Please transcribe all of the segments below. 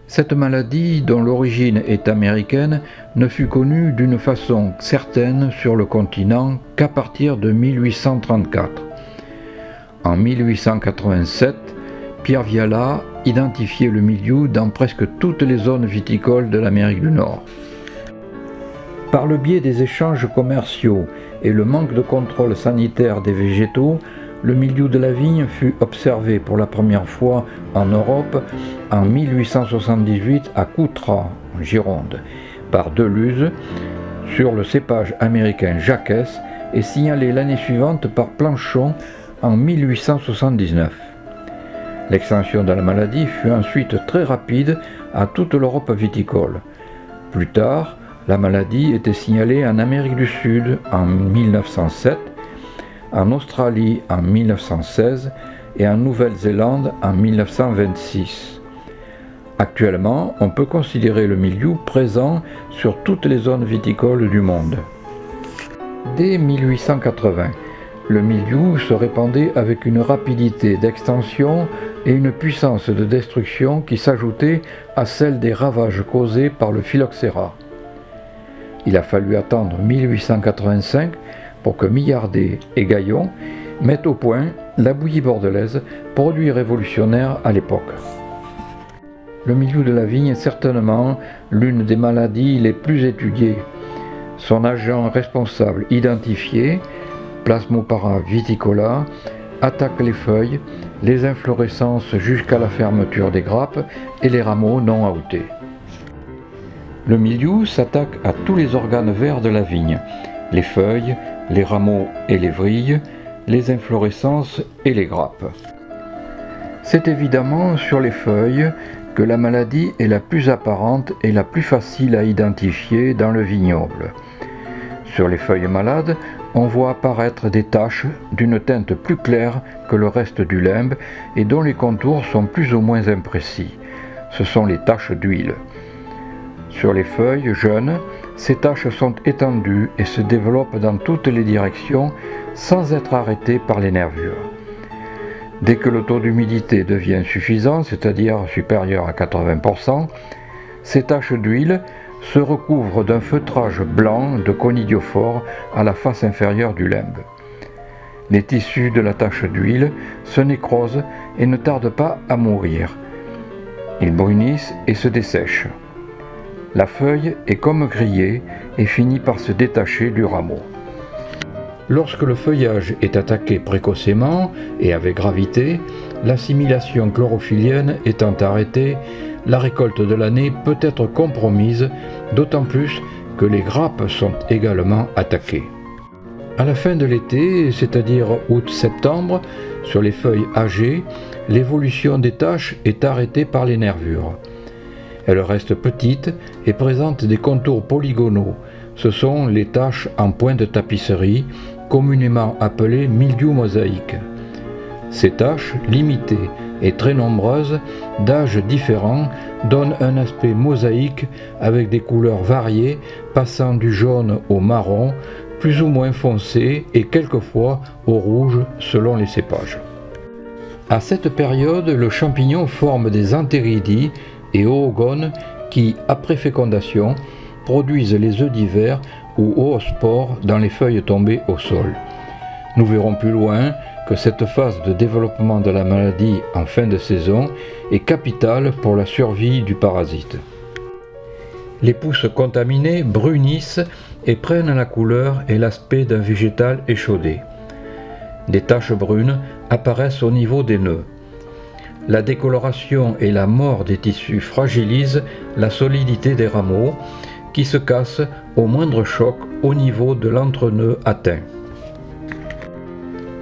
Cette maladie, dont l'origine est américaine, ne fut connue d'une façon certaine sur le continent qu'à partir de 1834. En 1887, Pierre Viala identifiait le mildiou dans presque toutes les zones viticoles de l'Amérique du Nord. Par le biais des échanges commerciaux et le manque de contrôle sanitaire des végétaux, le mildiou de la vigne fut observé pour la première fois en Europe en 1878 à Coutras, en Gironde, par Deleuze, sur le cépage américain Jacques, et signalé l'année suivante par Planchon en 1879. L'extension de la maladie fut ensuite très rapide à toute l'Europe viticole. Plus tard, la maladie était signalée en Amérique du Sud en 1907, en Australie en 1916 et en Nouvelle-Zélande en 1926. Actuellement, on peut considérer le mildiou présent sur toutes les zones viticoles du monde. Dès 1880, le mildiou se répandait avec une rapidité d'extension et une puissance de destruction qui s'ajoutait à celle des ravages causés par le phylloxéra. Il a fallu attendre 1885 pour que Millardet et Gaillon mettent au point la bouillie bordelaise, produit révolutionnaire à l'époque. Le mildiou de la vigne est certainement l'une des maladies les plus étudiées. Son agent responsable identifié, Plasmopara viticola, attaque les feuilles, les inflorescences jusqu'à la fermeture des grappes et les rameaux non aoutés. Le mildiou s'attaque à tous les organes verts de la vigne, les feuilles, les rameaux et les vrilles, les inflorescences et les grappes. C'est évidemment sur les feuilles que la maladie est la plus apparente et la plus facile à identifier dans le vignoble. Sur les feuilles malades, on voit apparaître des taches d'une teinte plus claire que le reste du limbe et dont les contours sont plus ou moins imprécis. Ce sont les taches d'huile. Sur les feuilles jeunes, ces taches sont étendues et se développent dans toutes les directions sans être arrêtées par les nervures. Dès que le taux d'humidité devient suffisant, c'est-à-dire supérieur à 80%, ces taches d'huile se recouvrent d'un feutrage blanc de conidiophore à la face inférieure du limbe. Les tissus de la tache d'huile se nécrosent et ne tardent pas à mourir. Ils brunissent et se dessèchent. La feuille est comme grillée et finit par se détacher du rameau. Lorsque le feuillage est attaqué précocement et avec gravité, l'assimilation chlorophyllienne étant arrêtée, la récolte de l'année peut être compromise, d'autant plus que les grappes sont également attaquées. À la fin de l'été, c'est-à-dire août-septembre, sur les feuilles âgées, l'évolution des taches est arrêtée par les nervures. Elles restent petites et présentent des contours polygonaux. Ce sont les taches en point de tapisserie, communément appelées mildiou mosaïque. Ces taches, limitées et très nombreuses, d'âges différents, donnent un aspect mosaïque avec des couleurs variées, passant du jaune au marron, plus ou moins foncé et quelquefois au rouge selon les cépages. À cette période, le champignon forme des entéridies et oogones qui, après fécondation, produisent les œufs d'hiver ou oospores dans les feuilles tombées au sol. Nous verrons plus loin que cette phase de développement de la maladie en fin de saison est capitale pour la survie du parasite. Les pousses contaminées brunissent et prennent la couleur et l'aspect d'un végétal échaudé. Des taches brunes apparaissent au niveau des nœuds. La décoloration et la mort des tissus fragilisent la solidité des rameaux qui se cassent au moindre choc au niveau de l'entrenœud atteint.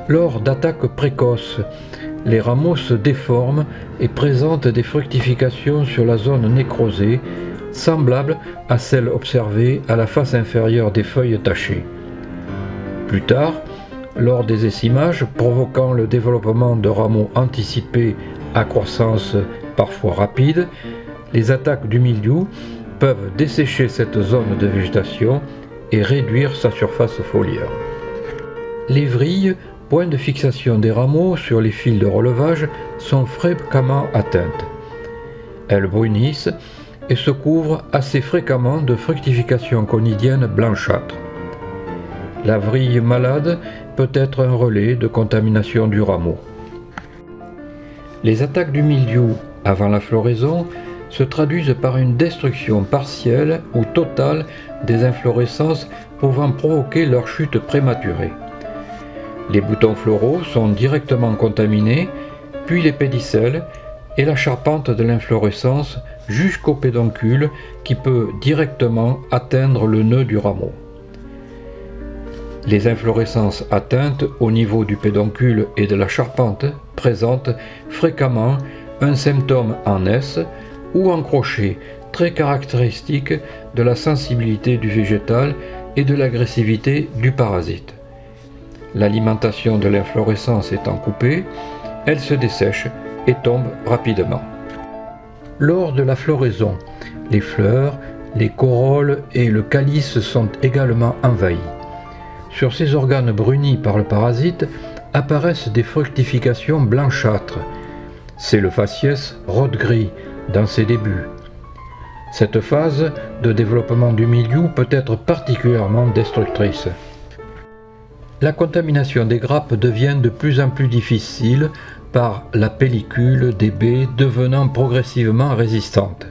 Lors d'attaques précoces, les rameaux se déforment et présentent des fructifications sur la zone nécrosée, semblables à celles observées à la face inférieure des feuilles tachées. Plus tard, lors des écimages provoquant le développement de rameaux anticipés à croissance parfois rapide, les attaques du mildiou peuvent dessécher cette zone de végétation et réduire sa surface foliaire. Les vrilles, point de fixation des rameaux sur les fils de relevage, sont fréquemment atteintes. Elles brunissent et se couvrent assez fréquemment de fructification conidienne blanchâtre. La vrille malade peut être un relais de contamination du rameau. Les attaques du mildiou avant la floraison se traduisent par une destruction partielle ou totale des inflorescences pouvant provoquer leur chute prématurée. Les boutons floraux sont directement contaminés, puis les pédicelles et la charpente de l'inflorescence jusqu'au pédoncule qui peut directement atteindre le nœud du rameau. Les inflorescences atteintes au niveau du pédoncule et de la charpente présentent fréquemment un symptôme en S ou en crochet très caractéristique de la sensibilité du végétal et de l'agressivité du parasite. L'alimentation de l'inflorescence étant coupée, elle se dessèche et tombe rapidement. Lors de la floraison, les fleurs, les corolles et le calice sont également envahis. Sur ces organes brunis par le parasite apparaissent des fructifications blanchâtres. C'est le faciès rôde-gris dans ses débuts. Cette phase de développement du mildiou peut être particulièrement destructrice. La contamination des grappes devient de plus en plus difficile par la pellicule des baies devenant progressivement résistante.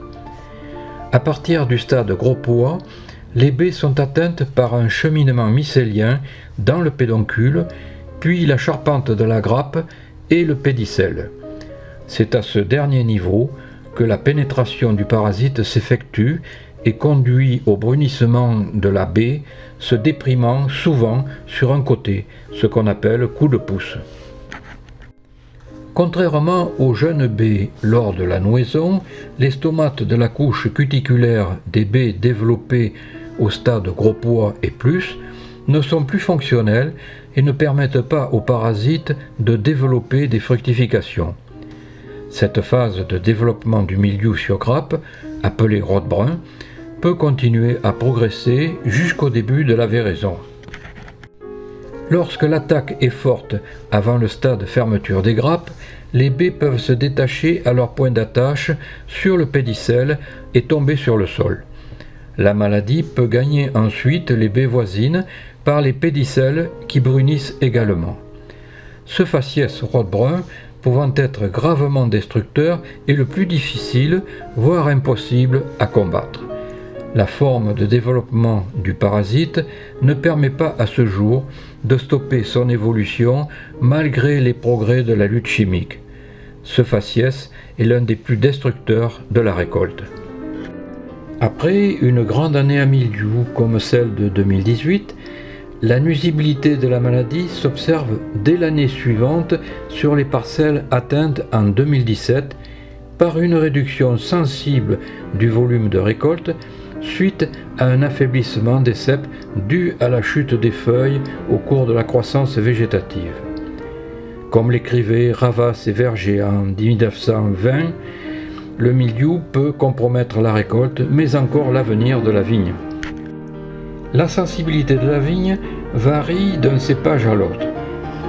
À partir du stade gros pois, les baies sont atteintes par un cheminement mycélien dans le pédoncule, puis la charpente de la grappe et le pédicelle. C'est à ce dernier niveau que la pénétration du parasite s'effectue et conduit au brunissement de la baie, se déprimant souvent sur un côté, ce qu'on appelle coup de pouce. Contrairement aux jeunes baies lors de la nouaison, les stomates de la couche cuticulaire des baies développées au stade gros pois et plus ne sont plus fonctionnels et ne permettent pas aux parasites de développer des fructifications. Cette phase de développement du mildiou sur grappe, appelée rôde brun, peut continuer à progresser jusqu'au début de la véraison. Lorsque l'attaque est forte avant le stade fermeture des grappes, les baies peuvent se détacher à leur point d'attache sur le pédicelle et tomber sur le sol. La maladie peut gagner ensuite les baies voisines par les pédicelles qui brunissent également. Ce faciès rôde brun pouvant être gravement destructeur est le plus difficile, voire impossible à combattre. La forme de développement du parasite ne permet pas à ce jour de stopper son évolution malgré les progrès de la lutte chimique. Ce faciès est l'un des plus destructeurs de la récolte. Après une grande année à mildiou comme celle de 2018, la nuisibilité de la maladie s'observe dès l'année suivante sur les parcelles atteintes en 2017 par une réduction sensible du volume de récolte suite à un affaiblissement des ceps dû à la chute des feuilles au cours de la croissance végétative. Comme l'écrivaient Ravas et Verger en 1920, le mildiou peut compromettre la récolte, mais encore l'avenir de la vigne. La sensibilité de la vigne varie d'un cépage à l'autre.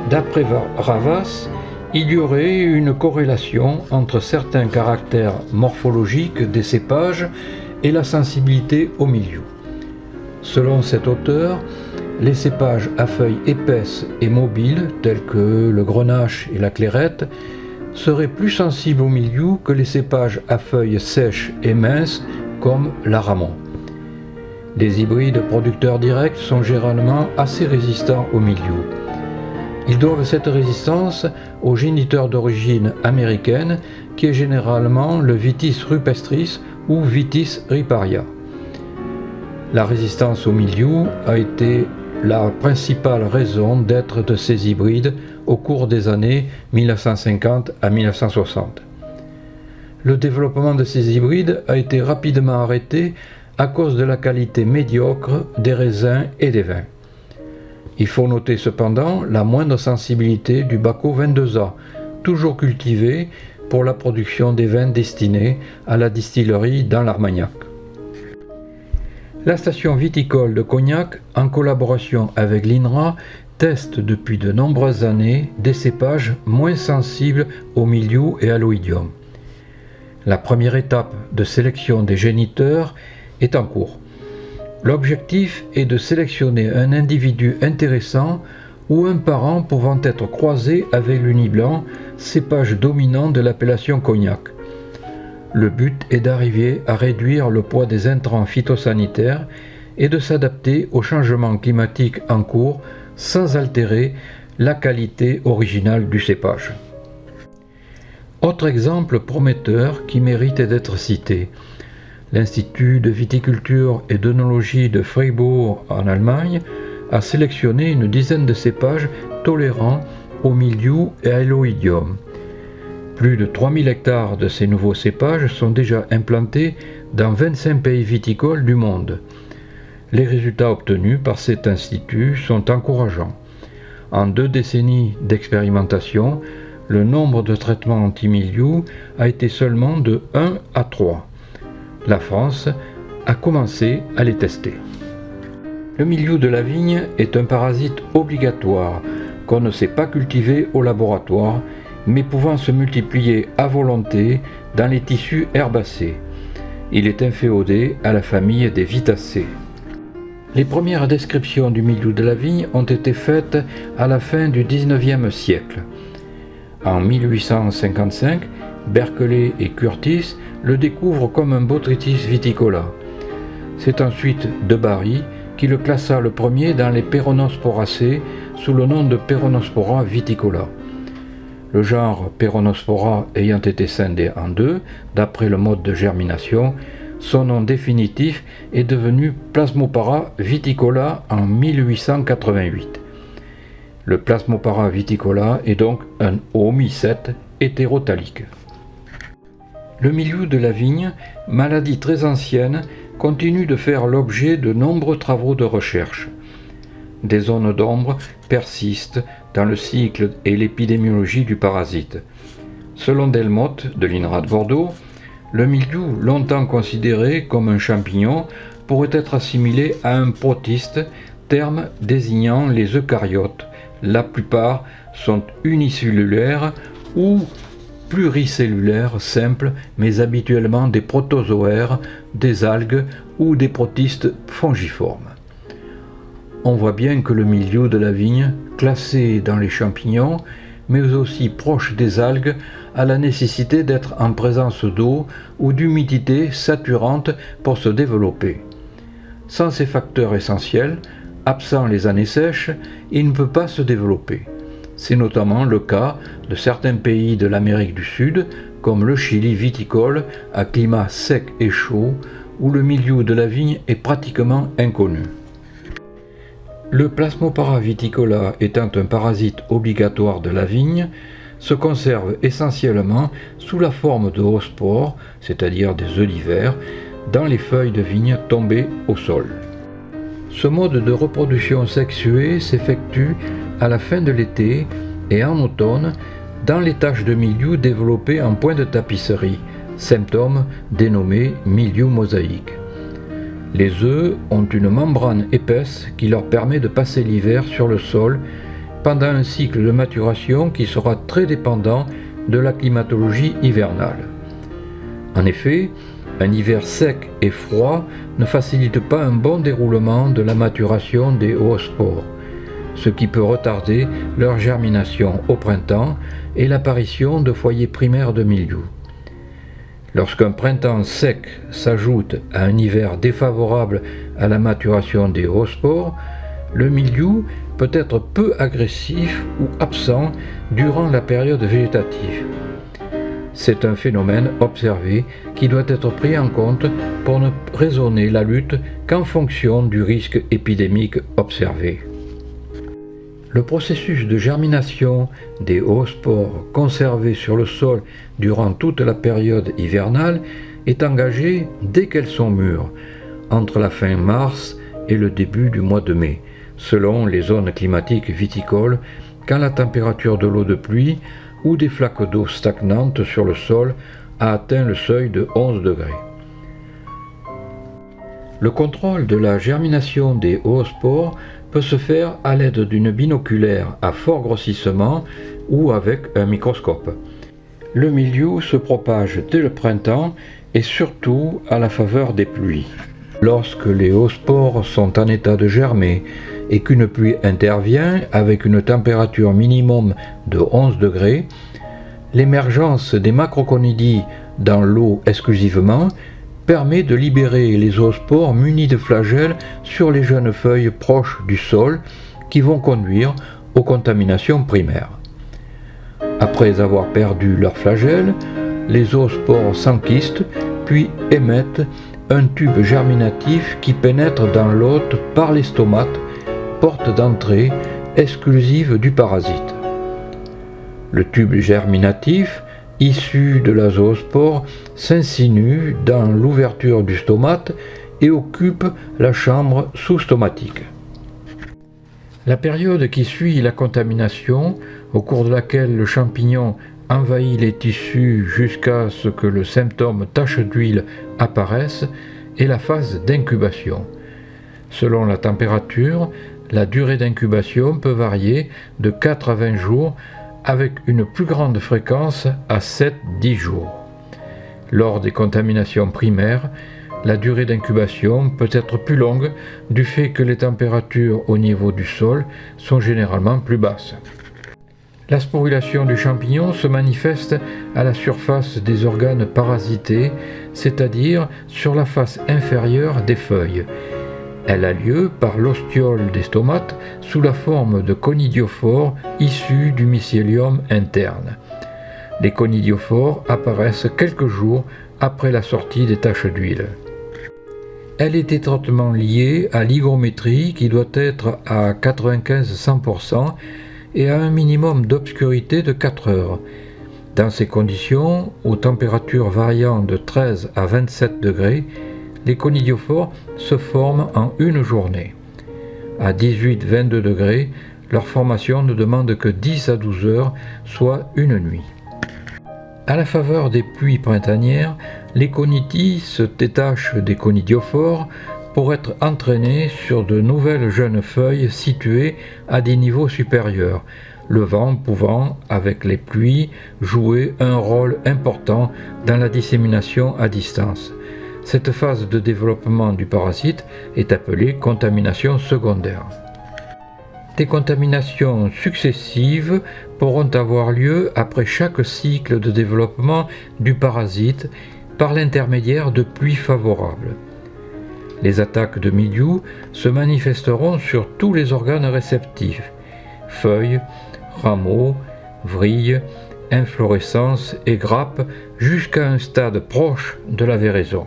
D'après Ravas, il y aurait une corrélation entre certains caractères morphologiques des cépages et la sensibilité au mildiou. Selon cet auteur, les cépages à feuilles épaisses et mobiles, tels que le grenache et la clairette, seraient plus sensibles au mildiou que les cépages à feuilles sèches et minces, comme l'aramon. Les hybrides producteurs directs sont généralement assez résistants au mildiou. Ils doivent cette résistance au géniteur d'origine américaine, qui est généralement le Vitis rupestris ou Vitis riparia. La résistance au mildiou a été la principale raison d'être de ces hybrides au cours des années 1950 à 1960. Le développement de ces hybrides a été rapidement arrêté à cause de la qualité médiocre des raisins et des vins. Il faut noter cependant la moindre sensibilité du Bacco 22A, toujours cultivé pour la production des vins destinés à la distillerie dans l'Armagnac. La station viticole de Cognac, en collaboration avec l'INRA, teste depuis de nombreuses années des cépages moins sensibles au mildiou et à l'oïdium. La première étape de sélection des géniteurs est en cours. L'objectif est de sélectionner un individu intéressant ou un parent pouvant être croisé avec l'Uni blanc, cépage dominant de l'appellation Cognac. Le but est d'arriver à réduire le poids des intrants phytosanitaires et de s'adapter aux changements climatiques en cours sans altérer la qualité originale du cépage. Autre exemple prometteur qui mérite d'être cité, l'Institut de viticulture et d'œnologie de Freiburg en Allemagne a sélectionné une dizaine de cépages tolérants au mildiou et à l'oïdium. Plus de 3000 hectares de ces nouveaux cépages sont déjà implantés dans 25 pays viticoles du monde. Les résultats obtenus par cet institut sont encourageants. En 2 décennies d'expérimentation, le nombre de traitements anti-mildiou a été seulement de 1 à 3. La France a commencé à les tester. Le mildiou de la vigne est un parasite obligatoire qu'on ne sait pas cultiver au laboratoire, mais pouvant se multiplier à volonté dans les tissus herbacés. Il est inféodé à la famille des Vitacées. Les premières descriptions du mildiou de la vigne ont été faites à la fin du XIXe siècle. En 1855, Berkeley et Curtis le découvrent comme un Botrytis viticola. C'est ensuite De Bary qui le classa le premier dans les Peronosporacées sous le nom de Peronospora viticola. Le genre Peronospora ayant été scindé en 2, d'après le mode de germination, son nom définitif est devenu Plasmopara viticola en 1888. Le Plasmopara viticola est donc un homicète hétérotalique. Le mildiou de la vigne, maladie très ancienne, continue de faire l'objet de nombreux travaux de recherche. Des zones d'ombre persistent dans le cycle et l'épidémiologie du parasite. Selon Delmotte de l'INRA de Bordeaux, le mildiou, longtemps considéré comme un champignon, pourrait être assimilé à un protiste, terme désignant les eucaryotes. La plupart sont unicellulaires ou pluricellulaires simples, mais habituellement des protozoaires, des algues ou des protistes fongiformes. On voit bien que le mildiou de la vigne, classé dans les champignons, mais aussi proche des algues, a la nécessité d'être en présence d'eau ou d'humidité saturante pour se développer. Sans ces facteurs essentiels, absent les années sèches, il ne peut pas se développer. C'est notamment le cas de certains pays de l'Amérique du Sud, comme le Chili viticole, à climat sec et chaud, où le mildiou de la vigne est pratiquement inconnu. Le Plasmopara viticola étant un parasite obligatoire de la vigne, se conserve essentiellement sous la forme de oospores, c'est-à-dire des œufs d'hiver, dans les feuilles de vigne tombées au sol. Ce mode de reproduction sexuée s'effectue à la fin de l'été et en automne dans les taches de mildiou développées en point de tapisserie, symptôme dénommé mildiou mosaïque. Les œufs ont une membrane épaisse qui leur permet de passer l'hiver sur le sol pendant un cycle de maturation qui sera très dépendant de la climatologie hivernale. En effet, un hiver sec et froid ne facilite pas un bon déroulement de la maturation des oospores, ce qui peut retarder leur germination au printemps et l'apparition de foyers primaires de mildiou. Lorsqu'un printemps sec s'ajoute à un hiver défavorable à la maturation des oospores, le mildiou peut être peu agressif ou absent durant la période végétative. C'est un phénomène observé qui doit être pris en compte pour ne raisonner la lutte qu'en fonction du risque épidémique observé. Le processus de germination des oospores conservés sur le sol durant toute la période hivernale est engagé dès qu'elles sont mûres, entre la fin mars et le début du mois de mai, selon les zones climatiques viticoles, quand la température de l'eau de pluie ou des flaques d'eau stagnantes sur le sol a atteint le seuil de 11 degrés. Le contrôle de la germination des oospores peut se faire à l'aide d'une binoculaire à fort grossissement ou avec un microscope. Le mildiou se propage dès le printemps et surtout à la faveur des pluies. Lorsque les hauts spores sont en état de germer et qu'une pluie intervient avec une température minimum de 11 degrés, l'émergence des macroconidies dans l'eau exclusivement permet de libérer les zoospores munis de flagelles sur les jeunes feuilles proches du sol qui vont conduire aux contaminations primaires. Après avoir perdu leurs flagelles, les zoospores s'enquistent puis émettent un tube germinatif qui pénètre dans l'hôte par les stomates, porte d'entrée exclusive du parasite. Le tube germinatif, issu de la zoospore, s'insinue dans l'ouverture du stomate et occupe la chambre sous-stomatique. La période qui suit la contamination, au cours de laquelle le champignon envahit les tissus jusqu'à ce que le symptôme tache d'huile apparaisse, est la phase d'incubation. Selon la température, la durée d'incubation peut varier de 4 à 20 jours, avec une plus grande fréquence à 7-10 jours. Lors des contaminations primaires, la durée d'incubation peut être plus longue du fait que les températures au niveau du sol sont généralement plus basses. La sporulation du champignon se manifeste à la surface des organes parasités, c'est-à-dire sur la face inférieure des feuilles. Elle a lieu par l'ostiole des stomates sous la forme de conidiophores issus du mycélium interne. Les conidiophores apparaissent quelques jours après la sortie des taches d'huile. Elle est étroitement liée à l'hygrométrie qui doit être à 95-100% et à un minimum d'obscurité de 4 heures. Dans ces conditions, aux températures variant de 13 à 27 degrés, les conidiophores se forment en une journée. À 18-22 degrés, leur formation ne demande que 10 à 12 heures, soit une nuit. À la faveur des pluies printanières, les conidies se détachent des conidiophores pour être entraînées sur de nouvelles jeunes feuilles situées à des niveaux supérieurs, le vent pouvant, avec les pluies, jouer un rôle important dans la dissémination à distance. Cette phase de développement du parasite est appelée contamination secondaire. Des contaminations successives pourront avoir lieu après chaque cycle de développement du parasite par l'intermédiaire de pluies favorables. Les attaques de mildiou se manifesteront sur tous les organes réceptifs, feuilles, rameaux, vrilles, inflorescences et grappes jusqu'à un stade proche de la véraison.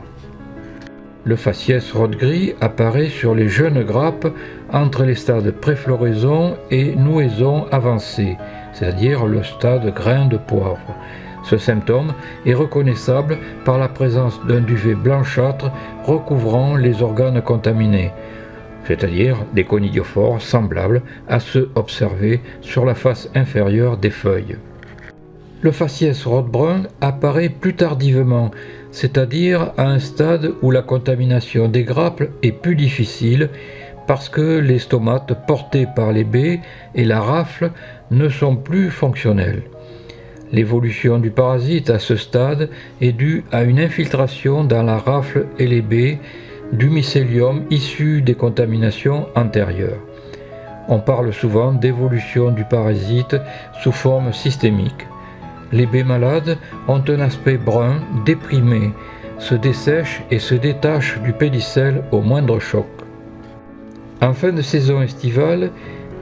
Le faciès rode-gris apparaît sur les jeunes grappes entre les stades préfloraison et nouaison avancée, c'est-à-dire le stade grain de poivre. Ce symptôme est reconnaissable par la présence d'un duvet blanchâtre recouvrant les organes contaminés, c'est-à-dire des conidiophores semblables à ceux observés sur la face inférieure des feuilles. Le faciès rode-brun apparaît plus tardivement, c'est-à-dire à un stade où la contamination des grappes est plus difficile parce que les stomates portés par les baies et la rafle ne sont plus fonctionnels. L'évolution du parasite à ce stade est due à une infiltration dans la rafle et les baies du mycélium issu des contaminations antérieures. On parle souvent d'évolution du parasite sous forme systémique. Les baies malades ont un aspect brun, déprimé, se dessèchent et se détachent du pédicelle au moindre choc. En fin de saison estivale,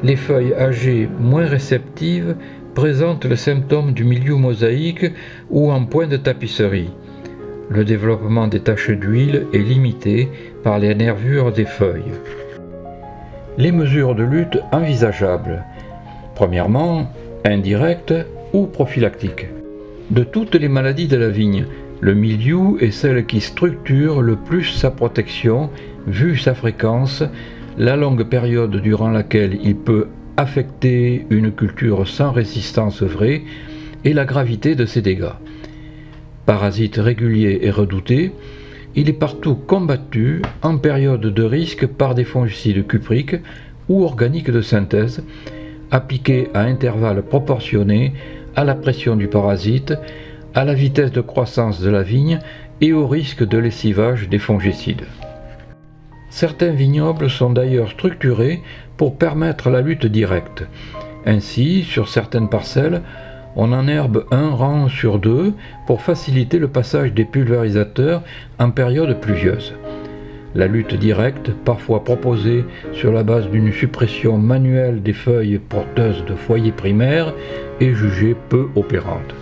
les feuilles âgées moins réceptives présentent le symptôme du mildiou mosaïque ou en point de tapisserie. Le développement des taches d'huile est limité par les nervures des feuilles. Les mesures de lutte envisageables. Premièrement, indirectes ou prophylactiques. De toutes les maladies de la vigne, le mildiou est celle qui structure le plus sa protection, vu sa fréquence, la longue période durant laquelle il peut affecter une culture sans résistance vraie et la gravité de ses dégâts. Parasite régulier et redouté, il est partout combattu en période de risque par des fongicides cupriques ou organiques de synthèse, appliqués à intervalles proportionnés à la pression du parasite, à la vitesse de croissance de la vigne et au risque de lessivage des fongicides. Certains vignobles sont d'ailleurs structurés pour permettre la lutte directe. Ainsi, sur certaines parcelles, on enherbe un rang sur deux pour faciliter le passage des pulvérisateurs en période pluvieuse. La lutte directe, parfois proposée sur la base d'une suppression manuelle des feuilles porteuses de foyers primaires, est jugée peu opérante.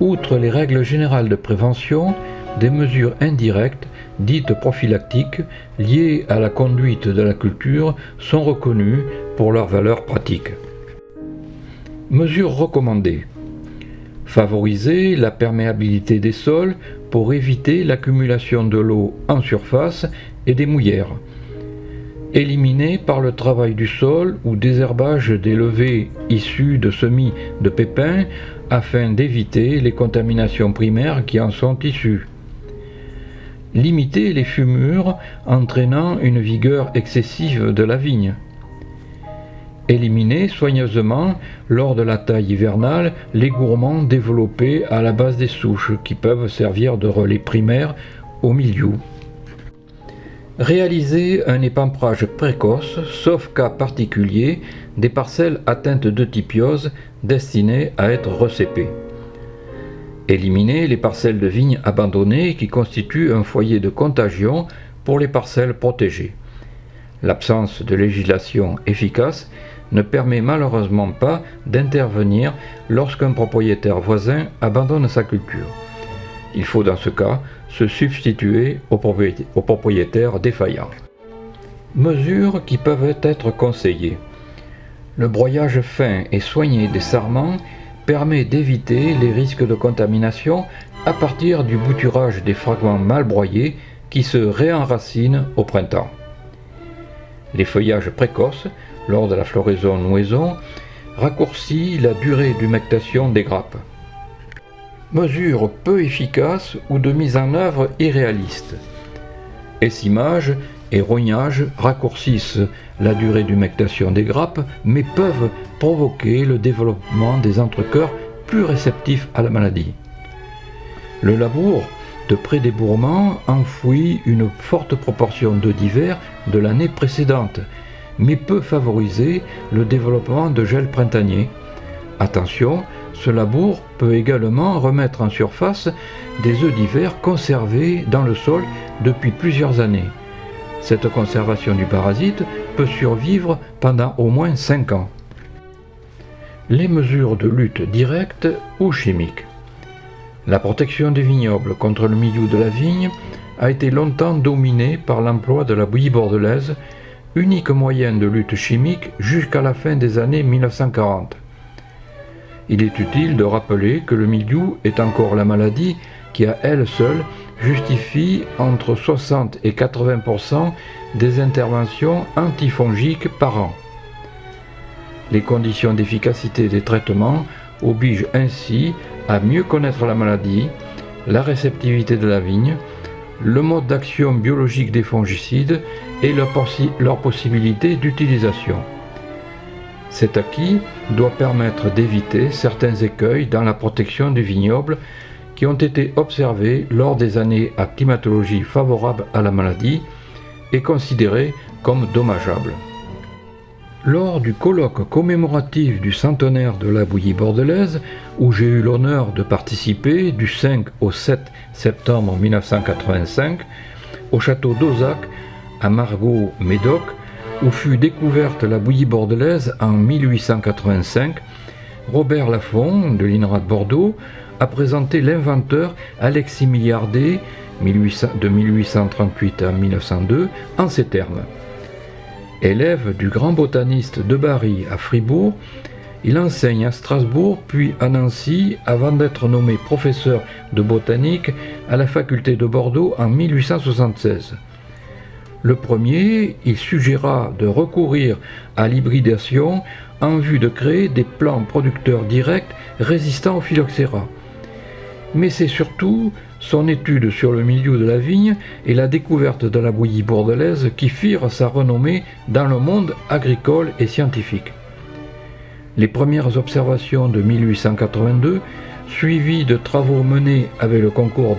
Outre les règles générales de prévention, des mesures indirectes, dites prophylactiques, liées à la conduite de la culture, sont reconnues pour leur valeur pratique. Mesures recommandées. Favoriser la perméabilité des sols pour éviter l'accumulation de l'eau en surface et des mouillères. Éliminer par le travail du sol ou désherbage des levées issues de semis de pépins afin d'éviter les contaminations primaires qui en sont issues. Limiter les fumures entraînant une vigueur excessive de la vigne. Éliminer soigneusement, lors de la taille hivernale, les gourmands développés à la base des souches qui peuvent servir de relais primaire au milieu. Réaliser un épamprage précoce, sauf cas particulier, des parcelles atteintes de typiose destinées à être recépées. Éliminer les parcelles de vignes abandonnées qui constituent un foyer de contagion pour les parcelles protégées. L'absence de législation efficace ne permet malheureusement pas d'intervenir lorsqu'un propriétaire voisin abandonne sa culture. Il faut dans ce cas se substituer aux propriétaires défaillants. Mesures qui peuvent être conseillées. Le broyage fin et soigné des sarments permet d'éviter les risques de contamination à partir du bouturage des fragments mal broyés qui se réenracinent au printemps. Les feuillages précoces, lors de la floraison-nouaison, raccourcit la durée d'humectation des grappes. Mesures peu efficaces ou de mise en œuvre irréalistes. Essimage et rognage raccourcissent la durée d'humectation des grappes, mais peuvent provoquer le développement des entrecœurs plus réceptifs à la maladie. Le labour de pré-débourrement enfouit une forte proportion d'eau d'hiver de l'année précédente, mais peut favoriser le développement de gel printanier. Attention, ce labour peut également remettre en surface des œufs d'hiver conservés dans le sol depuis plusieurs années. Cette conservation du parasite peut survivre pendant au moins 5 ans. Les mesures de lutte directe ou chimique. La protection des vignobles contre le mildiou de la vigne a été longtemps dominée par l'emploi de la bouillie bordelaise, unique moyen de lutte chimique jusqu'à la fin des années 1940. Il est utile de rappeler que le mildiou est encore la maladie qui à elle seule justifie entre 60 et 80% des interventions antifongiques par an. Les conditions d'efficacité des traitements obligent ainsi à mieux connaître la maladie, la réceptivité de la vigne, le mode d'action biologique des fongicides et leur possibilité d'utilisation. Cet acquis doit permettre d'éviter certains écueils dans la protection du vignoble qui ont été observés lors des années à climatologie favorable à la maladie et considérés comme dommageables. Lors du colloque commémoratif du centenaire de la bouillie bordelaise, où j'ai eu l'honneur de participer du 5 au 7 septembre 1985, au château d'Auzac, à Margaux, Médoc, où fut découverte la bouillie bordelaise en 1885, Robert Laffont, de l'INRA de Bordeaux, a présenté l'inventeur Alexis Millardet, de 1838 à 1902, en ces termes. Élève du grand botaniste de Bary à Fribourg, il enseigne à Strasbourg puis à Nancy avant d'être nommé professeur de botanique à la faculté de Bordeaux en 1876. Le premier, il suggéra de recourir à l'hybridation en vue de créer des plants producteurs directs résistants au phylloxéra. Mais c'est surtout son étude sur le milieu de la vigne et la découverte de la bouillie bordelaise qui firent sa renommée dans le monde agricole et scientifique. Les premières observations de 1882 suivi de travaux menés avec le concours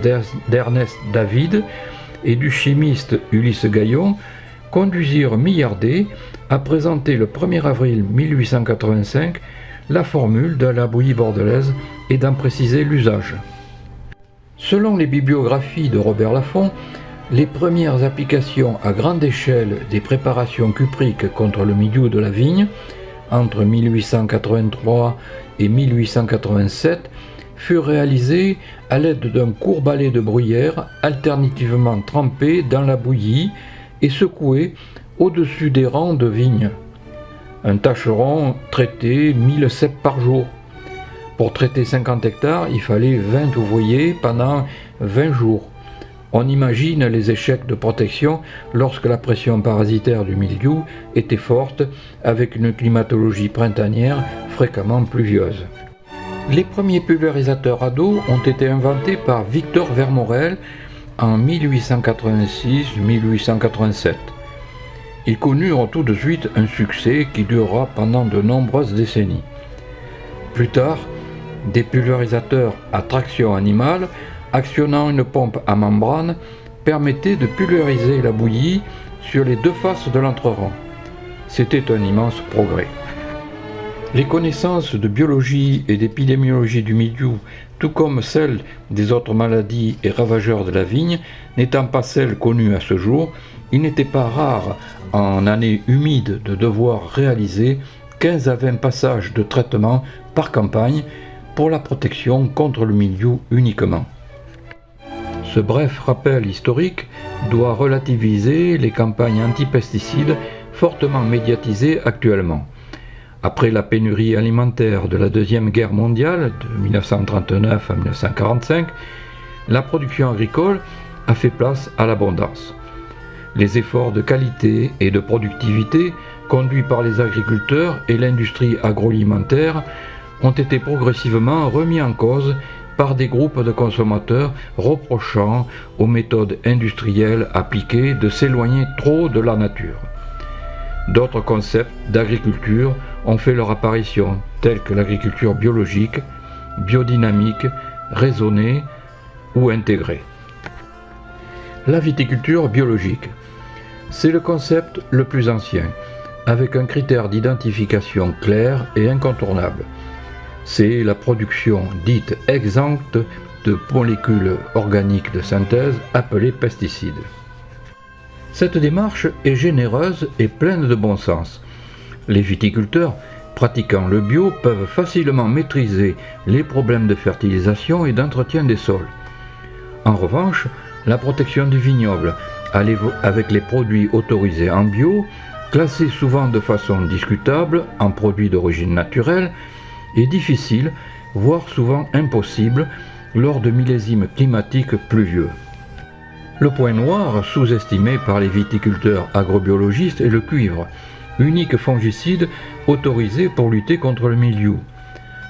d'Ernest David et du chimiste Ulysse Gaillon, conduisirent Millardet à présenter le 1er avril 1885 la formule de la bouillie bordelaise et d'en préciser l'usage. Selon les bibliographies de Robert Laffont, les premières applications à grande échelle des préparations cupriques contre le mildiou de la vigne, entre 1883 et 1887, furent réalisées à l'aide d'un court balai de bruyère alternativement trempé dans la bouillie et secoué au-dessus des rangs de vignes. Un tâcheron traitait 1000 ceps par jour. Pour traiter 50 hectares, il fallait 20 ouvriers pendant 20 jours. On imagine les échecs de protection lorsque la pression parasitaire du mildiou était forte, avec une climatologie printanière fréquemment pluvieuse. Les premiers pulvérisateurs à dos ont été inventés par Victor Vermorel en 1886-1887. Ils connurent tout de suite un succès qui durera pendant de nombreuses décennies. Plus tard, des pulvérisateurs à traction animale, actionnant une pompe à membrane, permettaient de pulvériser la bouillie sur les deux faces de l'entrerang. C'était un immense progrès. Les connaissances de biologie et d'épidémiologie du mildiou, tout comme celles des autres maladies et ravageurs de la vigne, n'étant pas celles connues à ce jour, il n'était pas rare, en année humide, de devoir réaliser 15 à 20 passages de traitement par campagne pour la protection contre le mildiou uniquement. Ce bref rappel historique doit relativiser les campagnes antipesticides fortement médiatisées actuellement. Après la pénurie alimentaire de la Deuxième Guerre mondiale, de 1939 à 1945, la production agricole a fait place à l'abondance. Les efforts de qualité et de productivité conduits par les agriculteurs et l'industrie agroalimentaire ont été progressivement remis en cause par des groupes de consommateurs reprochant aux méthodes industrielles appliquées de s'éloigner trop de la nature. D'autres concepts d'agriculture ont fait leur apparition, tels que l'agriculture biologique, biodynamique, raisonnée ou intégrée. La viticulture biologique, c'est le concept le plus ancien, avec un critère d'identification clair et incontournable. C'est la production dite exempte de molécules organiques de synthèse appelées pesticides. Cette démarche est généreuse et pleine de bon sens. Les viticulteurs pratiquant le bio peuvent facilement maîtriser les problèmes de fertilisation et d'entretien des sols. En revanche, la protection du vignoble avec les produits autorisés en bio, classés souvent de façon discutable en produits d'origine naturelle, est difficile, voire souvent impossible, lors de millésimes climatiques pluvieux. Le point noir, sous-estimé par les viticulteurs agrobiologistes, est le cuivre, unique fongicide autorisé pour lutter contre le mildiou.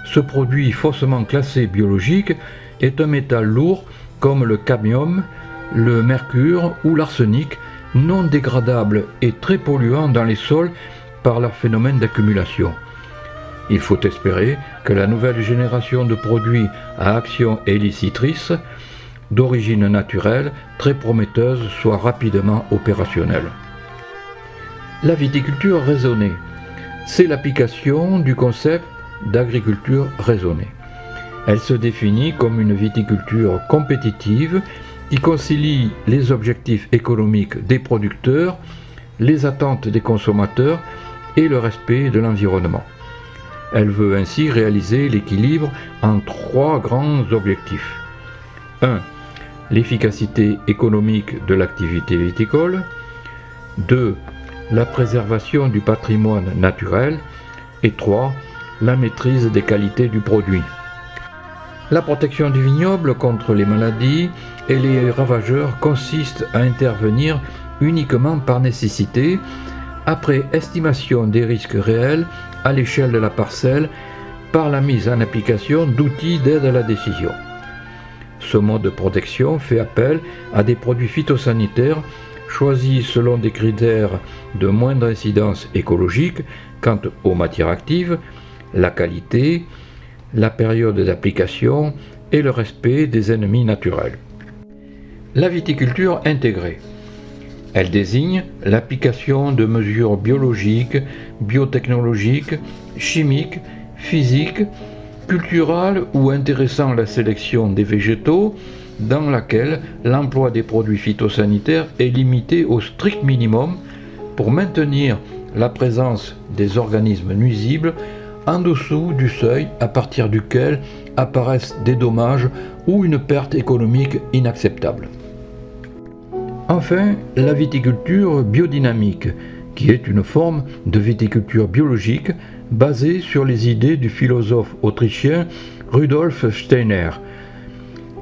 Ce produit faussement classé biologique est un métal lourd comme le cadmium, le mercure ou l'arsenic, non dégradable et très polluant dans les sols par leur phénomène d'accumulation. Il faut espérer que la nouvelle génération de produits à action élicitrice d'origine naturelle, très prometteuse, soit rapidement opérationnelle. La viticulture raisonnée, c'est l'application du concept d'agriculture raisonnée. Elle se définit comme une viticulture compétitive qui concilie les objectifs économiques des producteurs, les attentes des consommateurs et le respect de l'environnement. Elle veut ainsi réaliser l'équilibre en 3 grands objectifs. 1. L'efficacité économique de l'activité viticole. 2. La préservation du patrimoine naturel. Et 3. La maîtrise des qualités du produit. La protection du vignoble contre les maladies et les ravageurs consiste à intervenir uniquement par nécessité, après estimation des risques réels à l'échelle de la parcelle, par la mise en application d'outils d'aide à la décision. Ce mode de protection fait appel à des produits phytosanitaires choisis selon des critères de moindre incidence écologique quant aux matières actives, la qualité, la période d'application et le respect des ennemis naturels. La viticulture intégrée. Elle désigne l'application de mesures biologiques, biotechnologiques, chimiques, physiques, culturales ou intéressant la sélection des végétaux, dans laquelle l'emploi des produits phytosanitaires est limité au strict minimum pour maintenir la présence des organismes nuisibles en dessous du seuil à partir duquel apparaissent des dommages ou une perte économique inacceptable. Enfin, la viticulture biodynamique, qui est une forme de viticulture biologique basée sur les idées du philosophe autrichien Rudolf Steiner.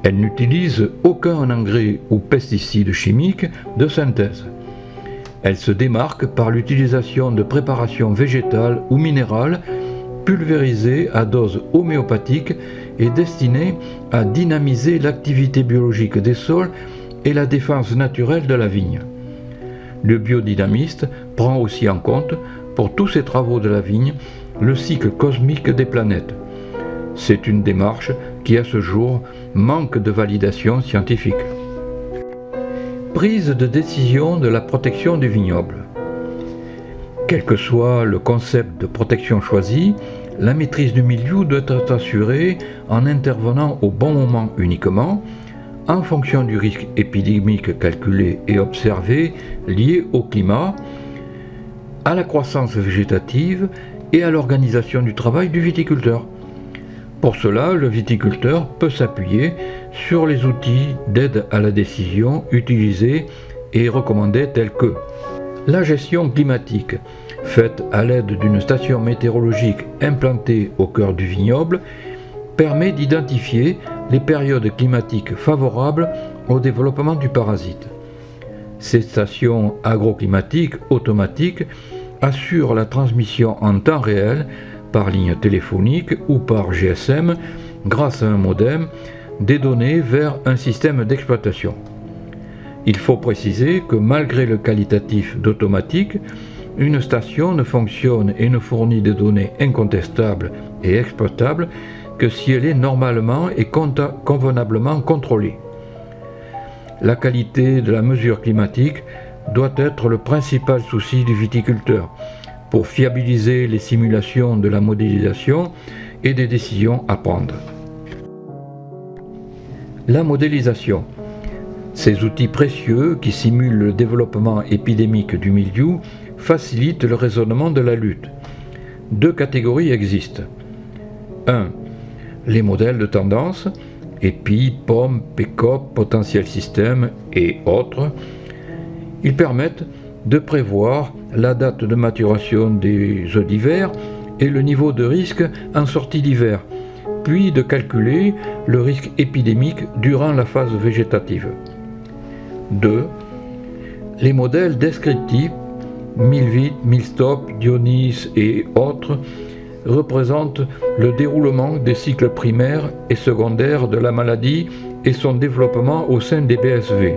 Elle n'utilise aucun engrais ou pesticide chimique de synthèse. Elle se démarque par l'utilisation de préparations végétales ou minérales pulvérisées à dose homéopathique et destinées à dynamiser l'activité biologique des sols et la défense naturelle de la vigne. Le biodynamiste prend aussi en compte, pour tous ses travaux de la vigne, le cycle cosmique des planètes. C'est une démarche qui, à ce jour, manque de validation scientifique. Prise de décision de la protection du vignoble. Quel que soit le concept de protection choisi, la maîtrise du milieu doit être assurée en intervenant au bon moment uniquement, en fonction du risque épidémique calculé et observé lié au climat, à la croissance végétative et à l'organisation du travail du viticulteur. Pour cela, le viticulteur peut s'appuyer sur les outils d'aide à la décision utilisés et recommandés tels que la gestion climatique, faite à l'aide d'une station météorologique implantée au cœur du vignoble, permet d'identifier les périodes climatiques favorables au développement du parasite. Ces stations agroclimatiques automatiques assurent la transmission en temps réel par ligne téléphonique ou par GSM grâce à un modem des données vers un système d'exploitation. Il faut préciser que malgré le qualitatif d'automatique, une station ne fonctionne et ne fournit des données incontestables et exploitables que si elle est normalement et convenablement contrôlée. La qualité de la mesure climatique doit être le principal souci du viticulteur pour fiabiliser les simulations de la modélisation et des décisions à prendre. La modélisation. Ces outils précieux qui simulent le développement épidémique du mildiou facilitent le raisonnement de la lutte. Deux catégories existent. 1. Les modèles de tendance, épis, pommes, PECOP, potentiel système et autres. Ils permettent de prévoir la date de maturation des œufs d'hiver et le niveau de risque en sortie d'hiver, puis de calculer le risque épidémique durant la phase végétative. 2. Les modèles descriptifs, Milvit, Milstop, Dionys et autres, représentent le déroulement des cycles primaires et secondaires de la maladie et son développement au sein des BSV.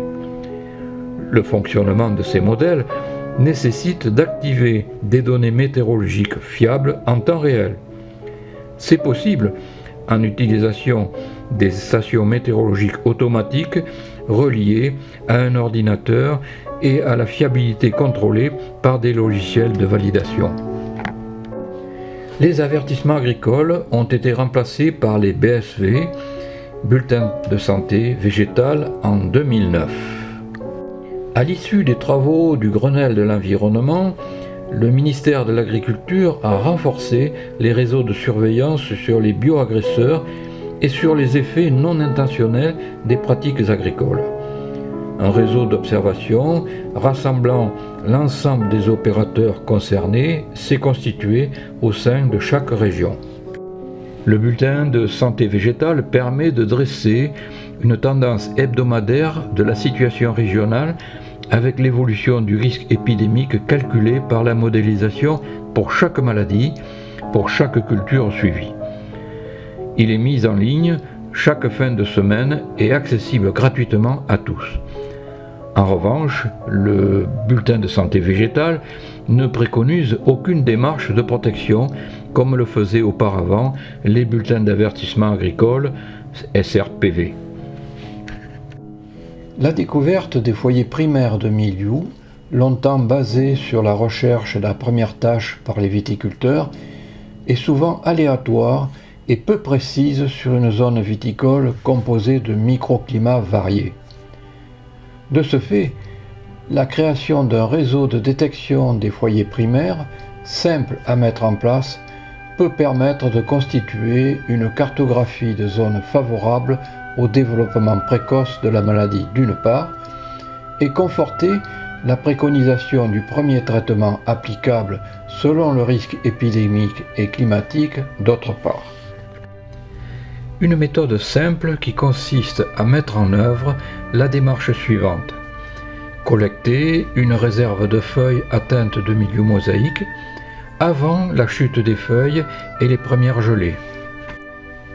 Le fonctionnement de ces modèles nécessite d'activer des données météorologiques fiables en temps réel. C'est possible en utilisation des stations météorologiques automatiques reliées à un ordinateur et à la fiabilité contrôlée par des logiciels de validation. Les avertissements agricoles ont été remplacés par les BSV, bulletins de santé végétale, en 2009. À l'issue des travaux du Grenelle de l'environnement, le ministère de l'Agriculture a renforcé les réseaux de surveillance sur les bioagresseurs et sur les effets non intentionnels des pratiques agricoles. Un réseau d'observation rassemblant l'ensemble des opérateurs concernés s'est constitué au sein de chaque région. Le bulletin de santé végétale permet de dresser une tendance hebdomadaire de la situation régionale avec l'évolution du risque épidémique calculé par la modélisation pour chaque maladie, pour chaque culture suivie. Il est mis en ligne chaque fin de semaine et accessible gratuitement à tous. En revanche, le bulletin de santé végétale ne préconise aucune démarche de protection comme le faisaient auparavant les bulletins d'avertissement agricole SRPV. La découverte des foyers primaires de mildiou, longtemps basée sur la recherche de la première tâche par les viticulteurs, est souvent aléatoire et peu précise sur une zone viticole composée de microclimats variés. De ce fait, la création d'un réseau de détection des foyers primaires, simple à mettre en place, peut permettre de constituer une cartographie de zones favorables au développement précoce de la maladie d'une part, et conforter la préconisation du premier traitement applicable selon le risque épidémique et climatique d'autre part. Une méthode simple qui consiste à mettre en œuvre la démarche suivante. Collecter une réserve de feuilles atteintes de mildiou mosaïque avant la chute des feuilles et les premières gelées.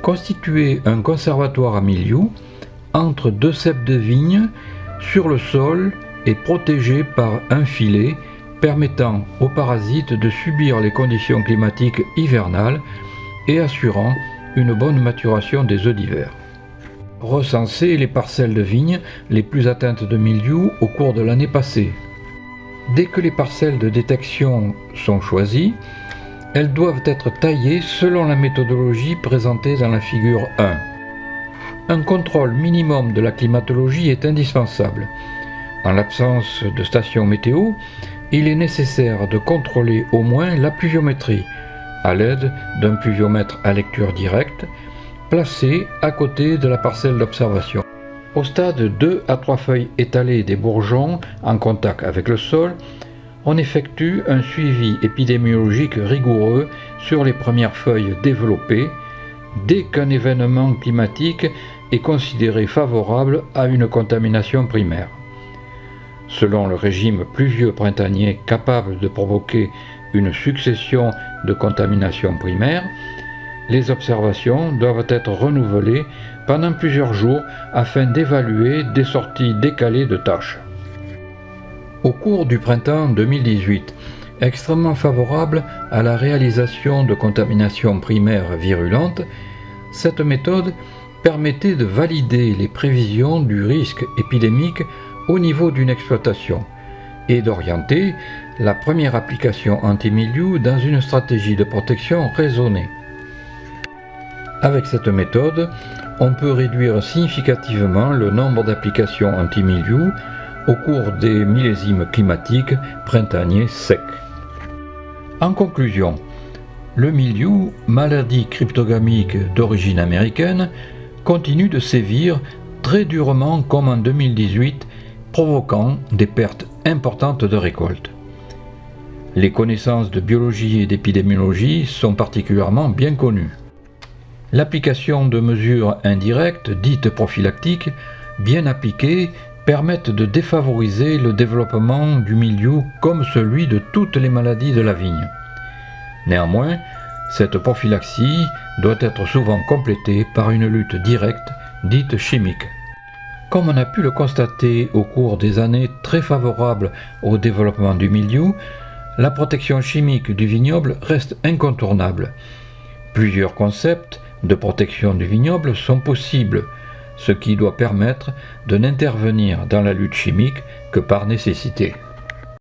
Constituer un conservatoire à mildiou entre deux ceps de vigne sur le sol et protégé par un filet permettant aux parasites de subir les conditions climatiques hivernales et assurant une bonne maturation des œufs d'hiver. Recenser les parcelles de vignes les plus atteintes de mildiou au cours de l'année passée. Dès que les parcelles de détection sont choisies, elles doivent être taillées selon la méthodologie présentée dans la figure 1. Un contrôle minimum de la climatologie est indispensable. En l'absence de station météo, il est nécessaire de contrôler au moins la pluviométrie à l'aide d'un pluviomètre à lecture directe placé à côté de la parcelle d'observation. Au stade 2 à 3 feuilles étalées des bourgeons en contact avec le sol, on effectue un suivi épidémiologique rigoureux sur les premières feuilles développées dès qu'un événement climatique est considéré favorable à une contamination primaire. Selon le régime pluvieux printanier capable de provoquer une succession de contaminations primaires, les observations doivent être renouvelées pendant plusieurs jours afin d'évaluer des sorties décalées de tâches. Au cours du printemps 2018, extrêmement favorable à la réalisation de contaminations primaires virulentes, cette méthode permettait de valider les prévisions du risque épidémique au niveau d'une exploitation et d'orienter la première application anti-mildiou dans une stratégie de protection raisonnée. Avec cette méthode, on peut réduire significativement le nombre d'applications anti-mildiou au cours des millésimes climatiques printaniers secs. En conclusion, le mildiou, maladie cryptogamique d'origine américaine, continue de sévir très durement comme en 2018, provoquant des pertes importantes de récoltes. Les connaissances de biologie et d'épidémiologie sont particulièrement bien connues. L'application de mesures indirectes, dites prophylactiques, bien appliquées, permettent de défavoriser le développement du mildiou comme celui de toutes les maladies de la vigne. Néanmoins, cette prophylaxie doit être souvent complétée par une lutte directe, dite chimique. Comme on a pu le constater au cours des années très favorables au développement du mildiou, la protection chimique du vignoble reste incontournable. Plusieurs concepts de protection du vignoble sont possibles, ce qui doit permettre de n'intervenir dans la lutte chimique que par nécessité.